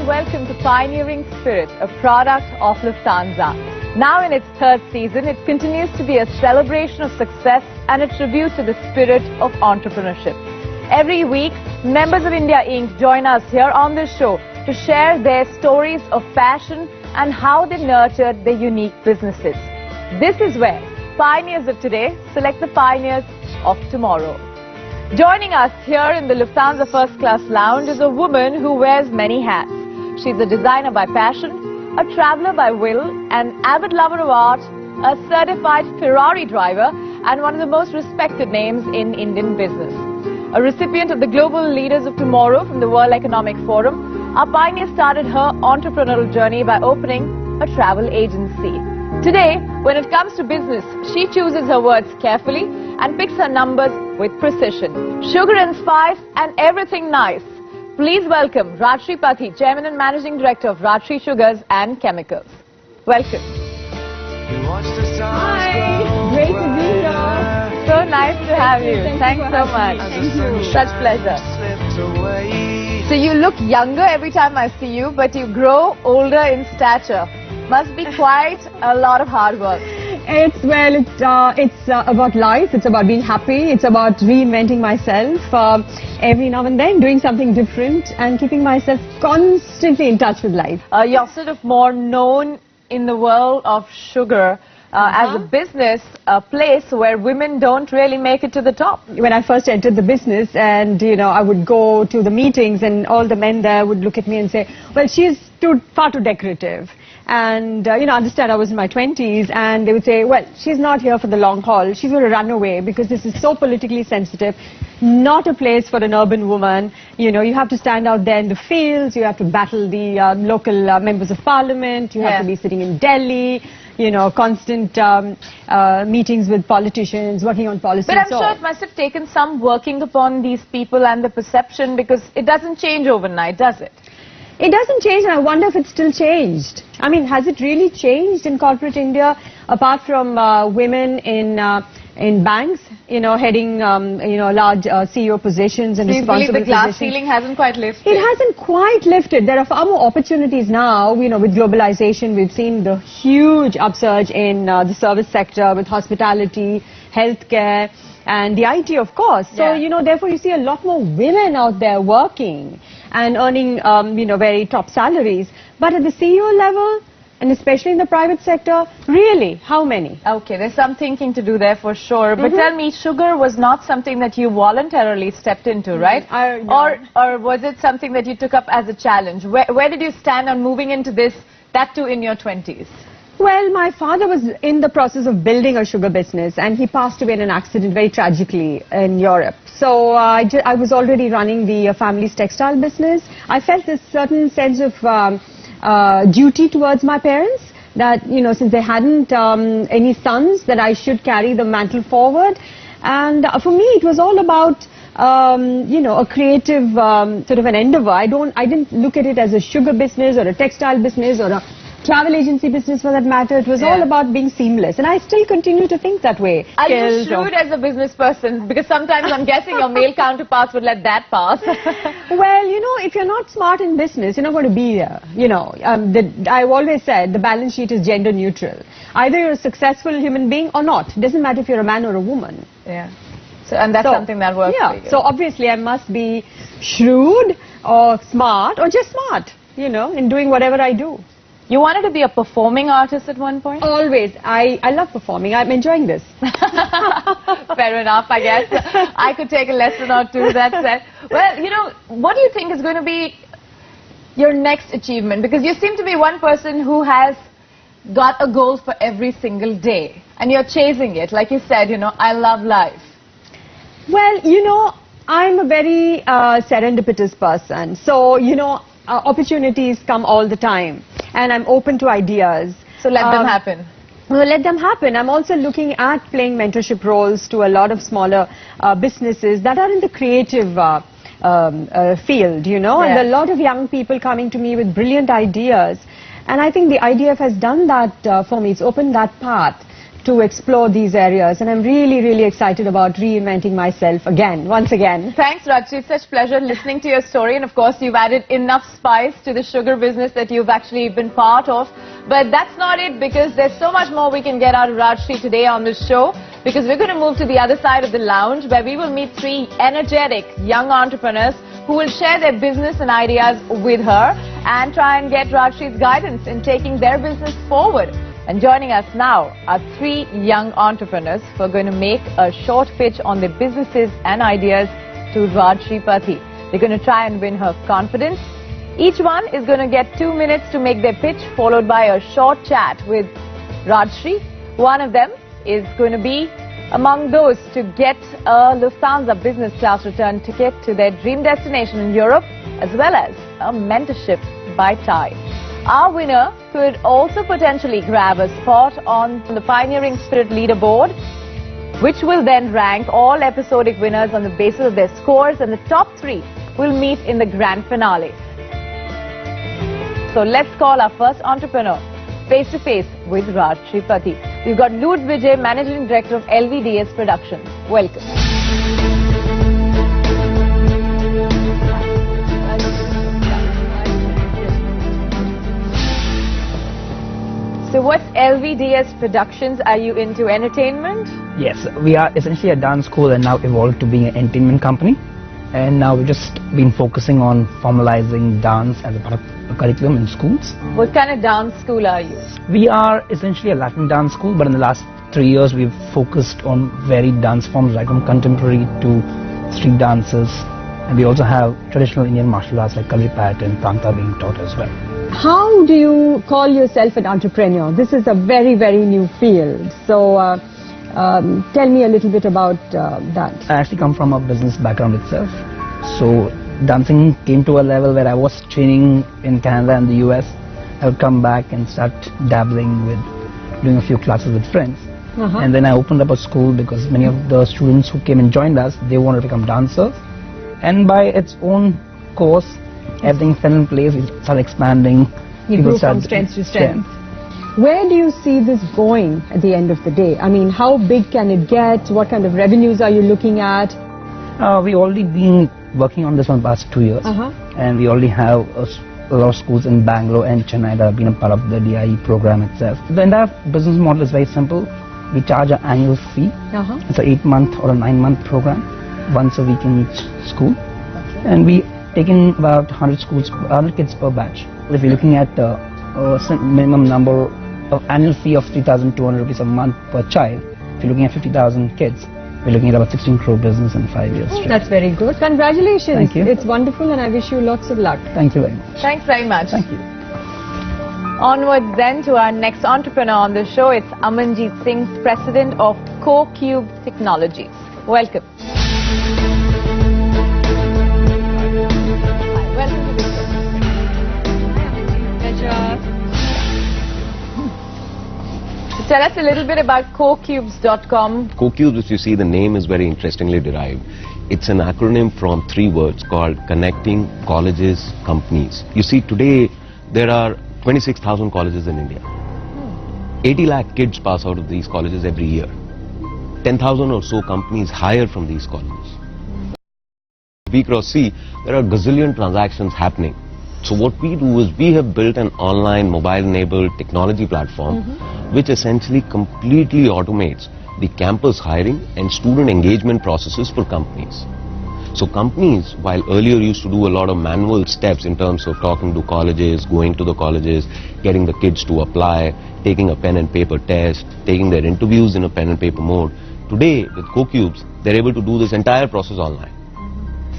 welcome to Pioneering Spirit, a product of Lufthansa. Now in its third season, it continues to be a celebration of success and a tribute to the spirit of entrepreneurship. Every week, members of India Inc. join us here on this show to share their stories of passion and how they nurtured their unique businesses. This is where pioneers of today select the pioneers of tomorrow. Joining us here in the Lufthansa First Class Lounge is a woman who wears many hats. She's a designer by passion, a traveler by will, an avid lover of art, a certified Ferrari driver, and one of the most respected names in Indian business. A recipient of the Global Leaders of Tomorrow from the World Economic Forum, our pioneer started her entrepreneurial journey by opening a travel agency. Today, when it comes to business, she chooses her words carefully and picks her numbers with precision. Sugar and spice and everything nice. Please welcome Rajshree Pathy, Chairman and Managing Director of Rajshree Sugars and Chemicals. Welcome. Hi, great to be here. So nice to have you. Thanks so much. Thank you. Such pleasure. So you look younger every time I see you, but you grow older in stature. Must be quite a lot of hard work. It's about life. It's about being happy. It's about reinventing myself every now and then, doing something different and keeping myself constantly in touch with life. You're sort of more known in the world of sugar as a business, a place where women don't really make it to the top. When I first entered the business and, I would go to the meetings and all the men there would look at me and say, well, she's far too decorative. And, understand I was in my 20s and they would say, well, she's not here for the long haul. She's going to run away because this is so politically sensitive. Not a place for an urban woman. You have to stand out there in the fields. You have to battle the local members of parliament. You have to be sitting in Delhi. Constant meetings with politicians, working on policy. But I'm sure it must have taken some working upon these people and the perception, because it doesn't change overnight, does it? It doesn't change, and I wonder if it's still changed. I mean, has it really changed in corporate India, apart from women in banks, heading, large CEO positions and responsible positions? The glass ceiling hasn't quite lifted. It hasn't quite lifted. There are far more opportunities now. With globalization, we've seen the huge upsurge in the service sector, with hospitality, healthcare, and the IT, of course. So, therefore, you see a lot more women out there working and earning, very top salaries. But at the CEO level, and especially in the private sector, really, how many? Okay, there's some thinking to do there for sure. But tell me, sugar was not something that you voluntarily stepped into, right? No. Or was it something that you took up as a challenge? Where did you stand on moving into this, that too in your 20s? Well, my father was in the process of building a sugar business and he passed away in an accident very tragically in Europe. So I was already running the family's textile business. I felt this certain sense of duty towards my parents, that, since they hadn't any sons, that I should carry the mantle forward. And for me, it was all about, a creative sort of an endeavor. I didn't look at it as a sugar business or a textile business or a travel agency business for that matter. It was all about being seamless, and I still continue to think that way. Are you shrewd as a business person? Because sometimes I'm guessing your male counterparts would let that pass. Well, if you're not smart in business, you're not going to be there. I've always said the balance sheet is gender neutral. Either you're a successful human being or not. It doesn't matter if you're a man or a woman. Yeah. And that's something that works for you. So obviously I must be shrewd or smart or just smart, in doing whatever I do. You wanted to be a performing artist at one point? Always. I love performing. I'm enjoying this. Fair enough, I guess. I could take a lesson or two, that said. Well, what do you think is going to be your next achievement? Because you seem to be one person who has got a goal for every single day. And you're chasing it. Like you said, I love life. Well, I'm a very serendipitous person. So, opportunities come all the time. And I'm open to ideas. So let them happen. Well, let them happen. I'm also looking at playing mentorship roles to a lot of smaller businesses that are in the creative field, and a lot of young people coming to me with brilliant ideas. And I think the IDF has done that for me. It's opened that path to explore these areas, and I'm really, really excited about reinventing myself once again. Thanks, Rajshree. It's such pleasure listening to your story, and of course you've added enough spice to the sugar business that you've actually been part of. But that's not it, because there's so much more we can get out of Rajshree today on this show, because we're going to move to the other side of the lounge, where we will meet 3 energetic young entrepreneurs who will share their business and ideas with her and try and get Rajshree's guidance in taking their business forward. And joining us now are 3 young entrepreneurs who are going to make a short pitch on their businesses and ideas to Rajshree Pathy. They're going to try and win her confidence. Each one is going to get 2 minutes to make their pitch, followed by a short chat with Rajshree. One of them is going to be among those to get a Lufthansa business class return ticket to their dream destination in Europe, as well as a mentorship by Thai. Our winner could also potentially grab a spot on the Pioneering Spirit leaderboard, which will then rank all episodic winners on the basis of their scores, and the top 3 will meet in the grand finale. So let's call our first entrepreneur face to face with Rajshree Pathy. We've got Lud Vijay, Managing Director of LVDS Productions. Welcome. So what's LVDS Productions? Are you into entertainment? Yes, we are essentially a dance school and now evolved to being an entertainment company. And now we've just been focusing on formalizing dance as a part of a curriculum in schools. What kind of dance school are you? We are essentially a Latin dance school, but in the last 3 years we've focused on varied dance forms, right from contemporary to street dances. And we also have traditional Indian martial arts like Kalipat and Pranta being taught as well. How do you call yourself an entrepreneur? This is a very, very new field. So tell me a little bit about that. I actually come from a business background itself. So dancing came to a level where I was training in Canada and the US. I would come back and start dabbling with doing a few classes with friends. And then I opened up a school because many of the students who came and joined us, they wanted to become dancers. And by its own course, everything fell in place. We started expanding. You grew from strength to strength. Where do you see this going at the end of the day? I mean, how big can it get? What kind of revenues are you looking at? We've already been working on this for the past 2 years. And we already have a lot of schools in Bangalore and Chennai that have been a part of the DIE program itself. The entire business model is very simple. We charge an annual fee. It's an 8-month or a 9-month program, once a week in each school. And we take in about 100 kids per batch. If you're looking at the minimum number of annual fee of 3,200 rupees a month per child, if you're looking at 50,000 kids, we're looking at about 16 crore business in 5 years. That's very good. Congratulations. Thank you. It's wonderful, and I wish you lots of luck. Thank you very much. Thanks very much. Thank you. Onwards then to our next entrepreneur on the show. It's Amanjeet Singh, President of Co-Cube Technologies. Welcome. Tell us a little bit about CoCubes.com. CoCubes, if you see, the name is very interestingly derived. It's an acronym from 3 words called Connecting Colleges Companies. You see, today there are 26,000 colleges in India. 80 lakh kids pass out of these colleges every year. 10,000 or so companies hire from these colleges. B cross C, there are gazillion transactions happening. So what we do is we have built an online mobile-enabled technology platform which essentially completely automates the campus hiring and student engagement processes for companies. So companies, while earlier used to do a lot of manual steps in terms of talking to colleges, going to the colleges, getting the kids to apply, taking a pen and paper test, taking their interviews in a pen and paper mode, today with CoCubes, they're able to do this entire process online.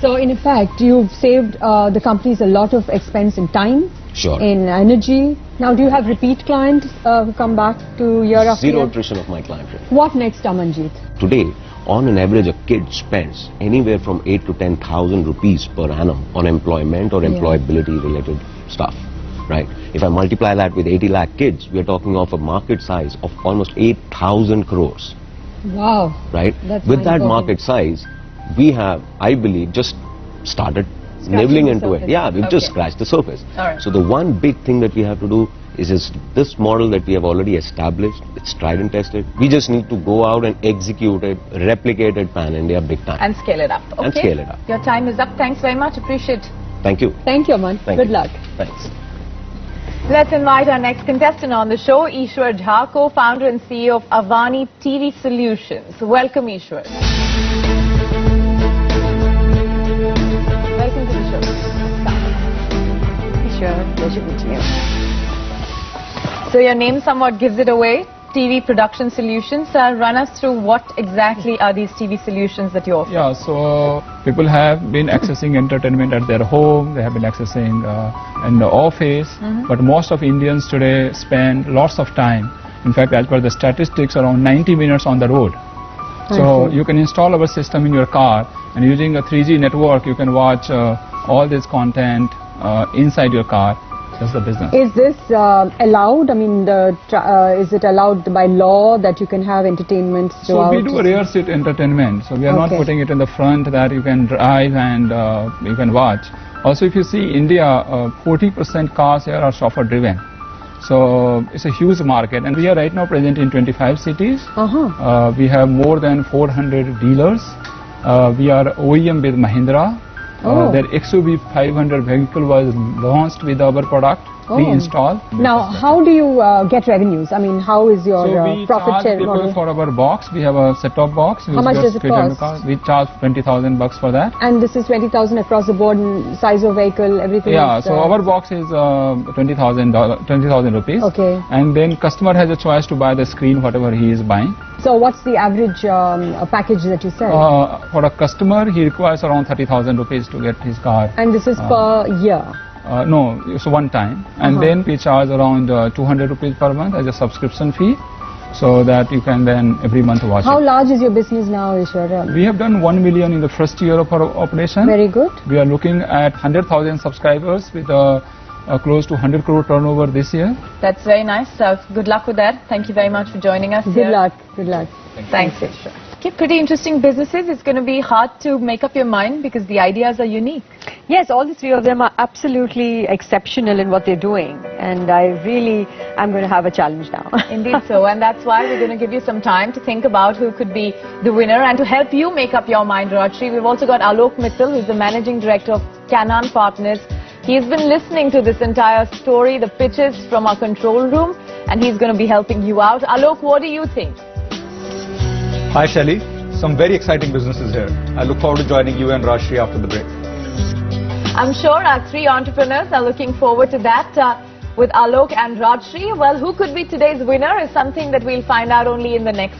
So in effect, you've saved the companies a lot of expense in time, in energy. Now, do you have repeat clients who come back to year after year? Zero attrition of my client rate. What next, Amanjeet? Today, on an average, a kid spends anywhere from 8 to 10,000 rupees per annum on employment or employability related stuff, right? If I multiply that with 80 lakh kids, we are talking of a market size of almost 8,000 crores. Wow. Right? With that market size, we have, I believe, just started nibbling into it. Yeah, we've just scratched the surface. So the one big thing that we have to do is just this model that we have already established. It's tried and tested. We just need to go out and execute it, replicate it pan-India big time. And scale it up. Okay. And scale it up. Your time is up. Thanks very much. Appreciate it. Thank you. Thank you, Aman. Good luck. Thanks. Let's invite our next contestant on the show, Ishwar Jha, co-founder and CEO of Avani TV Solutions. Welcome, Ishwar. Welcome to the show. Sure, pleasure meeting you. So your name somewhat gives it away, TV Production Solutions. Run us through what exactly are these TV solutions that you offer? Yeah, so people have been accessing entertainment at their home, they have been accessing in the office, but most of Indians today spend lots of time. In fact, as per the statistics, around 90 minutes on the road. So you can install our system in your car, and using a 3G network, you can watch all this content inside your car. That's the business. Is this allowed? I mean, is it allowed by law that you can have entertainment throughout? So we do a rear seat entertainment. So we are not putting it in the front that you can drive and you can watch. Also, if you see India, 40% cars here are chauffeur driven. So it's a huge market, and we are right now present in 25 cities. We have more than 400 dealers. We are OEM with Mahindra. Their XUV 500 vehicle was launched with our product, we install. Now, how do you get revenues? I mean, how is your profit share model? For our box, we have a set-top box. How much does it cost? We charge 20,000 bucks for that. And this is 20,000 across the board, size of vehicle, everything? Yeah, so our box is 20,000 rupees. Okay. And then customer has a choice to buy the screen, whatever he is buying. So what's the average package that you sell? For a customer, he requires around 30,000 rupees to get his car. And this is per year? No, it's one time. And then we charge around 200 rupees per month as a subscription fee, so that you can then every month watch How it. large is your business now, Ishwar? We have done 1 million in the first year of our operation. Very good. We are looking at 100,000 subscribers with close to 100 crore turnover this year. That's very nice. Good luck with that. Thank you very much for joining us. Good luck. Good luck. Thanks, Ishwar. Okay, pretty interesting businesses. It's going to be hard to make up your mind because the ideas are unique. Yes, all the three of them are absolutely exceptional in what they're doing, and I really am going to have a challenge now. Indeed so, and that's why we're going to give you some time to think about who could be the winner, and to help you make up your mind, Rajshree, we've also got Alok Mittal, who's the Managing Director of Canon Partners. He's been listening to this entire story, the pitches from our control room, and he's going to be helping you out. Alok, what do you think? Hi Shelly, some very exciting businesses here. I look forward to joining you and Rajshree after the break. I'm sure our three entrepreneurs are looking forward to that with Alok and Rajshree. Well, who could be today's winner is something that we'll find out only in the next